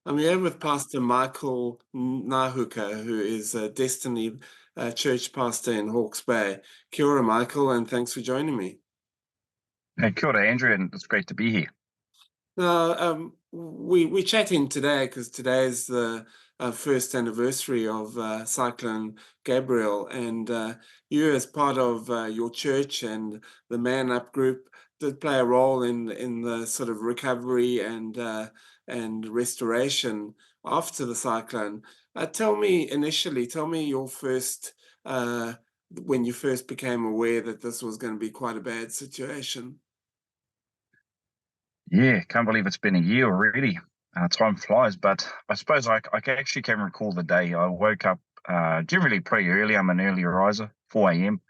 I'm here with Pastor Micahel Ngahuka, who is a Destiny Church pastor in Hawke's Bay. Kia ora, Michael, and thanks for joining me. Hey, kia ora, Andrew, and it's great to be here. Now, we're chatting today because today is the first anniversary of Cyclone Gabriel, and you, as part of your church and the ManUp group, did play a role in the sort of recovery and restoration after the cyclone. Tell me your first when you first became aware that this was going to be quite a bad situation. Yeah, can't believe it's been a year already. Time flies, but I suppose I actually can recall the day. I woke up generally pretty early. I'm an early riser, 4 a.m.,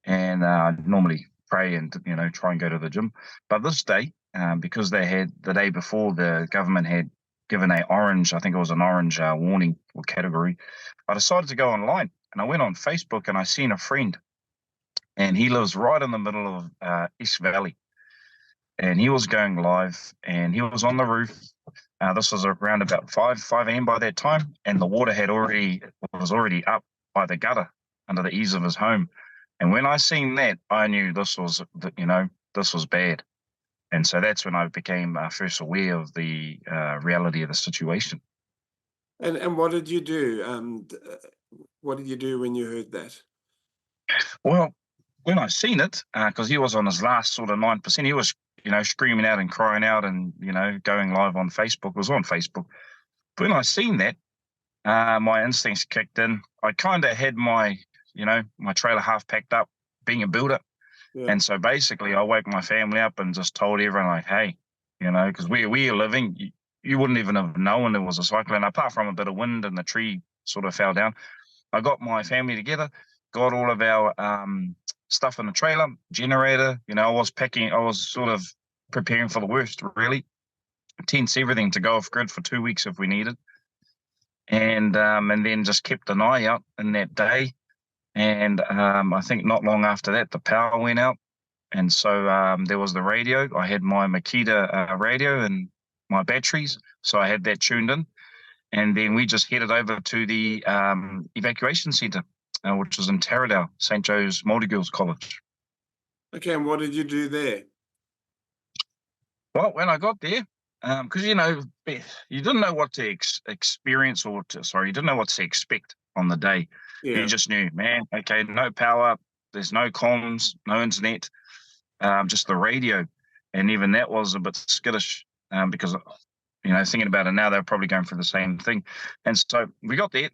and normally pray and try and go to the gym. But this day, because they had the day before the government had given a orange, I think it was an orange warning or category, I decided to go online and I went on Facebook and I seen a friend, and he lives right in the middle of East Valley. And he was going live, and he was on the roof. This was around about 5 a.m. by that time, and the water was already up by the gutter under the eaves of his home. And when I seen that, I knew this was bad. And so that's when I became first aware of the reality of the situation. And what did you do? What did you do when you heard that? Well, when I seen it, because he was on his last sort of 9%, he was screaming out and crying out and, going live on Facebook. It was on Facebook. But when I seen that, my instincts kicked in. I kind of had my trailer half packed up, being a builder. Yeah. And so basically I woke my family up and just told everyone, like, hey, because where we are living, you wouldn't even have known there was a cyclone, apart from a bit of wind and the tree sort of fell down. I got my family together, got all of our stuff in the trailer, generator. I was sort of preparing for the worst, really. Tents, everything to go off grid for 2 weeks if we needed. And then just kept an eye out in that day. And I think not long after that, the power went out. And so there was the radio. I had my Makita radio and my batteries. So I had that tuned in. And then we just headed over to the evacuation centre, which was in Taradale, St. Joe's Multi-Girls College. Okay, and what did you do there? Well, when I got there, because you didn't know what to experience you didn't know what to expect on the day. Yeah. You just knew, man, okay, no power, there's no comms, no internet, just the radio, and even that was a bit skittish because thinking about it now, they're probably going through the same thing. And so we got there,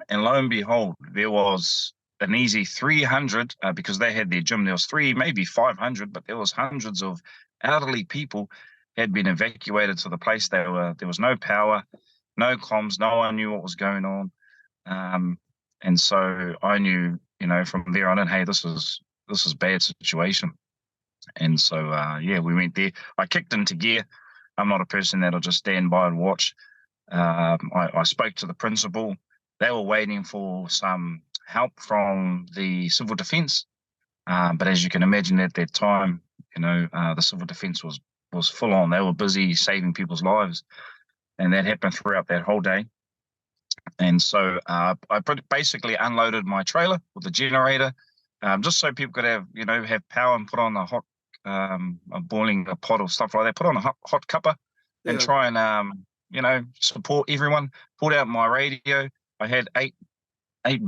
and lo and behold, there was an easy 300 because they had their gym. There was maybe 500, but there was hundreds of elderly people had been evacuated to the place. There was no power, no comms, no one knew what was going on. And so I knew, from there on in, hey, this is bad situation. And so, we went there. I kicked into gear. I'm not a person that'll just stand by and watch. I spoke to the principal. They were waiting for some help from the civil defence. But as you can imagine at that time, the civil defence was full on. They were busy saving people's lives. And that happened throughout that whole day. And so I basically unloaded my trailer with the generator, just so people could have power and put on a hot, boiling a pot or stuff like that, put on a hot cuppa and try and, support everyone. Pulled out my radio. I had eight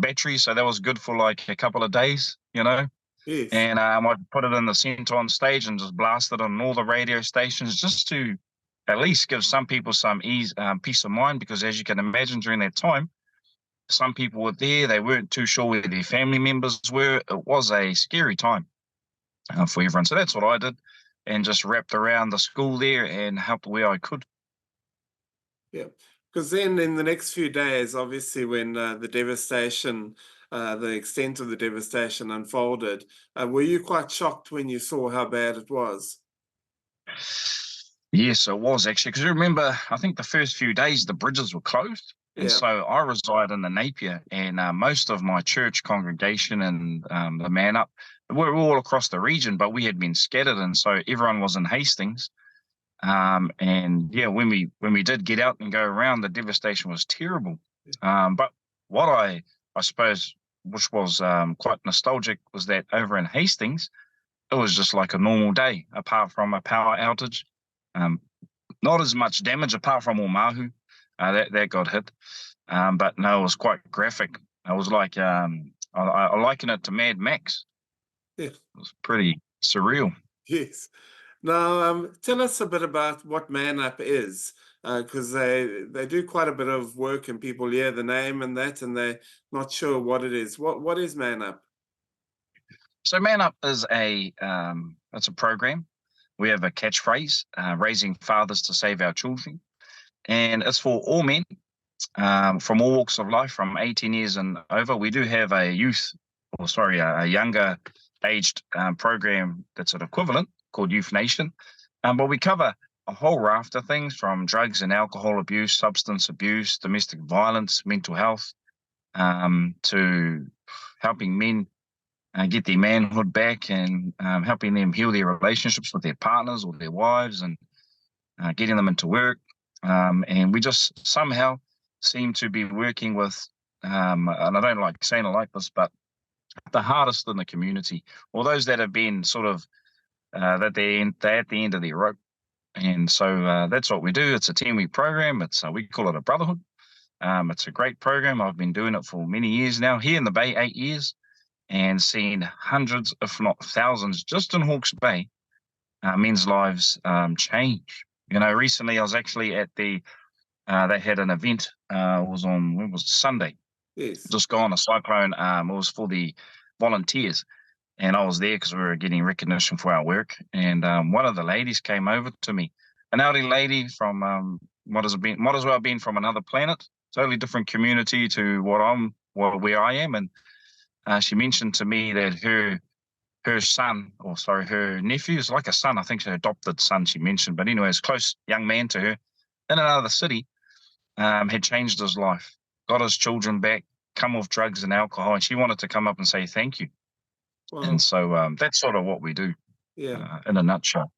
batteries, so that was good for like a couple of days, Yes. And I put it in the centre on stage and just blasted on all the radio stations just to at least give some people some peace of mind, because as you can imagine, during that time, some people were there. They weren't too sure where their family members were. It was a scary time for everyone. So that's what I did, and just wrapped around the school there and helped where I could. Yeah, because then in the next few days, obviously, when the devastation, the extent of the devastation unfolded, were you quite shocked when you saw how bad it was? Yes, it was actually, because remember, I think the first few days the bridges were closed. And so I reside in the Napier, and most of my church congregation and the ManUp were all across the region, but we had been scattered. And so everyone was in Hastings. And yeah, when we did get out and go around, the devastation was terrible. But what I suppose, which was quite nostalgic, was that over in Hastings, it was just like a normal day, apart from a power outage. Um, Not as much damage, apart from Oahu, that got hit. But no, it was quite graphic. It was like I liken it to Mad Max. Yeah. It was pretty surreal. Yes. Now, tell us a bit about what ManUp is, because they do quite a bit of work, and people hear the name and that, and they're not sure what it is. What is ManUp? So ManUp is it's a program. We have a catchphrase, raising fathers to save our children. And it's for all men from all walks of life, from 18 years and over. We do have a younger aged program that's an equivalent called Youth Nation. But we cover a whole raft of things, from drugs and alcohol abuse, substance abuse, domestic violence, mental health, to helping men get their manhood back, and helping them heal their relationships with their partners or their wives, and getting them into work. And we just somehow seem to be working with, and I don't like saying it like this, but the hardest in the community, or those that have been sort of, that they're at the end of their rope. And so that's what we do. It's a 10-week program. We call it a brotherhood. It's a great program. I've been doing it for many years now, here in the Bay, 8 years, and seen hundreds, if not thousands, just in Hawke's Bay, men's lives change. Recently I was actually at they had an event. It was on, when was it? Sunday. Yes. Just gone, a cyclone. It was for the volunteers, and I was there because we were getting recognition for our work. And one of the ladies came over to me, an elderly lady from might as well have been from another planet, totally different community to where I am. And she mentioned to me that her nephew is like a son. I think her adopted son, she mentioned. But anyways, close young man to her in another city, had changed his life, got his children back, come off drugs and alcohol, and she wanted to come up and say thank you. Wow. And so that's sort of what we do, Yeah. in a nutshell.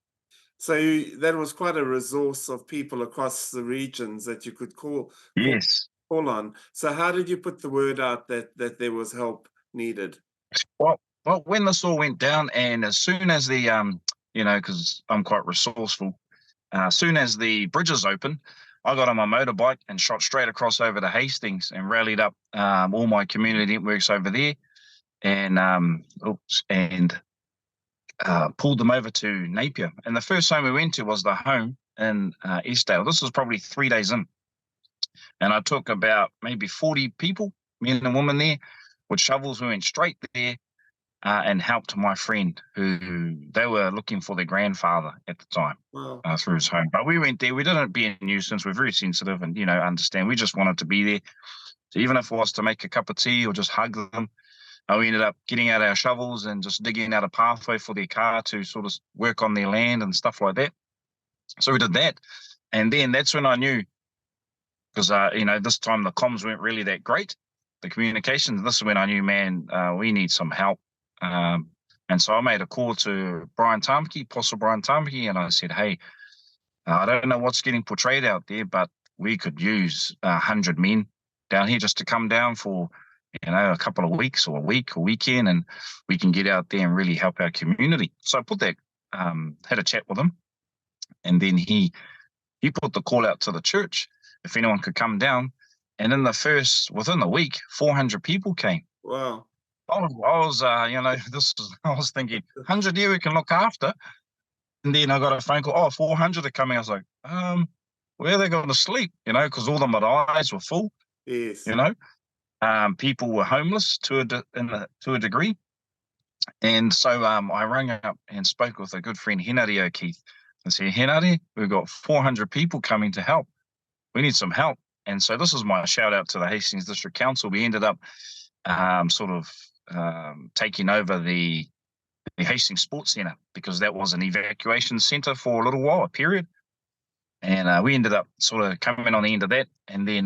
So that was quite a resource of people across the regions that you could call Yes. on. So how did you put the word out that there was help needed? Well, when this all went down, and as soon as the because I'm quite resourceful, as soon as the bridges opened, I got on my motorbike and shot straight across over to Hastings and rallied up all my community networks over there, and pulled them over to Napier. And the first home we went to was the home in Eastdale. This was probably 3 days in, and I took about maybe 40 people, men and women there, with shovels. We went straight there. And helped my friend, who they were looking for their grandfather at the time. Wow. Through his home. But we went there. We didn't be a nuisance. We're very sensitive and, understand. We just wanted to be there. So even if it was to make a cup of tea or just hug them, we ended up getting out our shovels and just digging out a pathway for their car to sort of work on their land and stuff like that. So we did that. And then that's when I knew, because, this time the comms weren't really that great, the communications. This is when I knew, man, we need some help. And so I made a call to Apostle Brian Tamaki, and I said, hey, I don't know what's getting portrayed out there, but we could use 100 men down here just to come down for, a couple of weeks or a week or weekend, and we can get out there and really help our community. So I put that, had a chat with him, and then he put the call out to the church if anyone could come down. And within the week, 400 people came. Wow. I was thinking 100 here we can look after. And then I got a phone call, 400 are coming. I was like, where are they going to sleep? Because all the maraes were full. Yes. People were homeless to a degree. And so I rang up and spoke with a good friend, Henare O'Keefe, and said, Henare, we've got 400 people coming to help. We need some help. And so this is my shout out to the Hastings District Council. We ended up taking over the Hastings Sports Centre, because that was an evacuation centre for a little while, a period. And we ended up sort of coming on the end of that. And then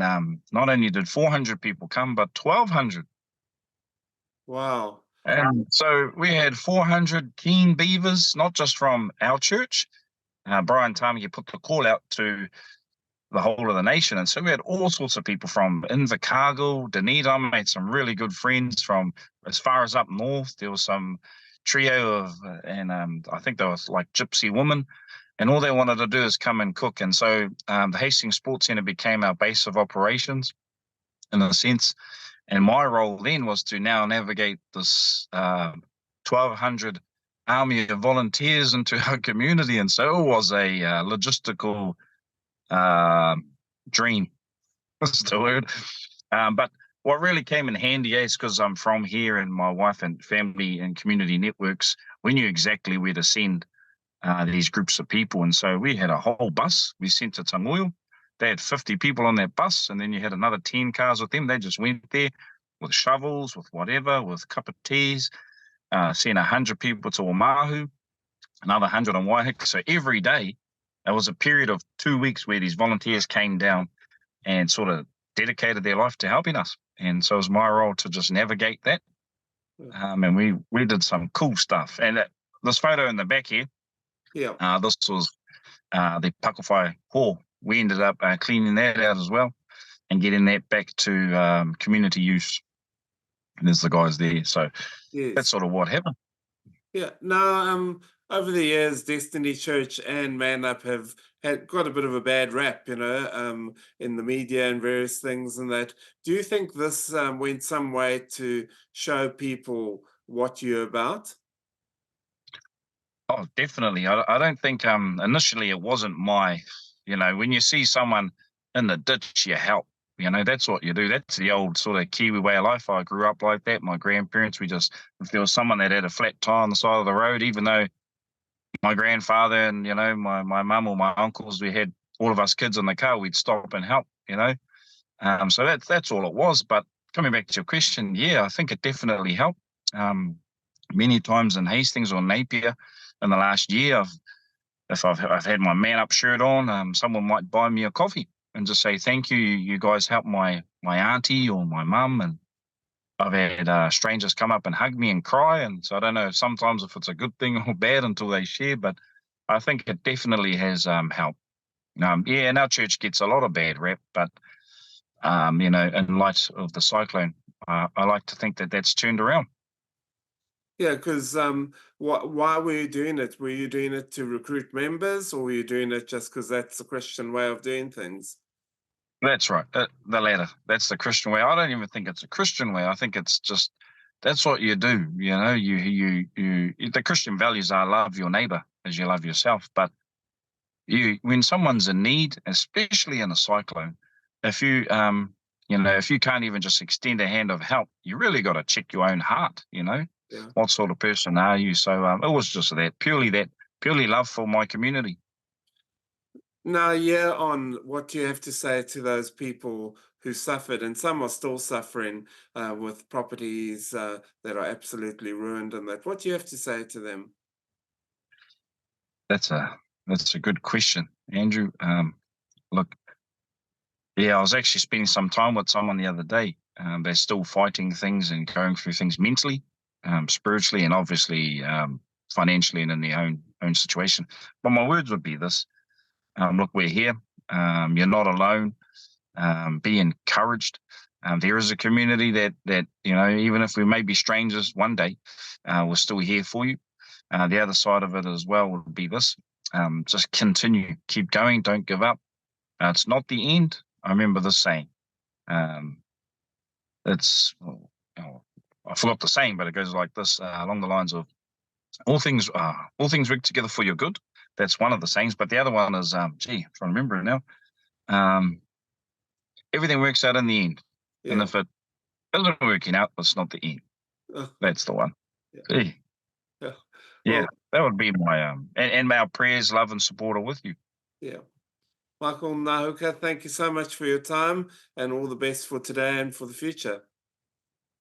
not only did 400 people come, but 1,200. Wow. And so we had 400 keen beavers, not just from our church, Brian Tamaki put the call out to the whole of the nation. And so we had all sorts of people from Invercargill, Dunedin. I made some really good friends from as far as up north. There was some trio of, and I think there was like gypsy women, and all they wanted to do is come and cook. And so the Hastings Sports Centre became our base of operations in a sense. And my role then was to now navigate this 1,200 army of volunteers into our community. And so it was a logistical dream. That's the word. But what really came in handy is because I'm from here and my wife and family and community networks, we knew exactly where to send these groups of people. And so we had a whole bus we sent to Tangoil. They had 50 people on that bus, and then you had another 10 cars with them. They just went there with shovels, with whatever, with cup of teas, sent 100 people to Oahu, another 100 on Waiheke. So every day, there was a period of 2 weeks where these volunteers came down and sort of dedicated their life to helping us. And so it was my role to just navigate that. And we did some cool stuff. And this photo in the back here, this was the Pakowhai Hall. We ended up cleaning that out as well and getting that back to community use. And there's the guys there. So that's sort of what happened. Yeah. Now, over the years, Destiny Church and ManUp have had got a bit of a bad rap, in the media and various things and that. Do you think this went some way to show people what you're about? Oh, definitely. I don't think initially it wasn't when you see someone in the ditch, you help. That's what you do. That's the old sort of Kiwi way of life. I grew up like that. My grandparents, if there was someone that had a flat tire on the side of the road, even though my grandfather and, my mum or my uncles, we had all of us kids in the car, we'd stop and help, So that's all it was. But coming back to your question, yeah, I think it definitely helped. Many times in Hastings or Napier in the last year, if I've had my ManUp shirt on, someone might buy me a coffee and just say, thank you, you guys helped my auntie or my mum. And I've had strangers come up and hug me and cry. And so I don't know sometimes if it's a good thing or bad until they share, but I think it definitely has helped. And our church gets a lot of bad rap, but, in light of the cyclone, I like to think that that's turned around. Yeah, because why were you doing it? Were you doing it to recruit members, or were you doing it just because that's the Christian way of doing things? That's right. The latter. That's the Christian way. I don't even think it's a Christian way. I think it's just that's what you do. The Christian values are love your neighbor as you love yourself. But when someone's in need, especially in a cyclone, if you if you can't even just extend a hand of help, you really got to check your own heart. Yeah. What sort of person are you? So it was just purely love for my community. Now, what do you have to say to those people who suffered, and some are still suffering with properties that are absolutely ruined and that? What do you have to say to them? That's a good question, Andrew. Look, I was actually spending some time with someone the other day. They're still fighting things and going through things mentally, spiritually, and obviously financially and in their own situation. But my words would be this. Look, we're here. You're not alone. Be encouraged. There is a community that even if we may be strangers one day, we're still here for you. The other side of it as well would be this. Just continue. Keep going. Don't give up. It's not the end. I remember this saying. I forgot the saying, but it goes like this, along the lines of all things work together for your good. That's one of the sayings, but the other one is, trying to remember it now. Everything works out in the end, and if it isn't working out, it's not the end. That's the one. Yeah, that would be my and our prayers, love, and support are with you. Yeah. Michael Ngahuka, thank you so much for your time, and all the best for today and for the future.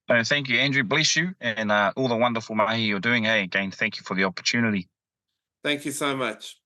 Thank you, Andrew. Bless you, and all the wonderful mahi you're doing. Hey, again, thank you for the opportunity. Thank you so much.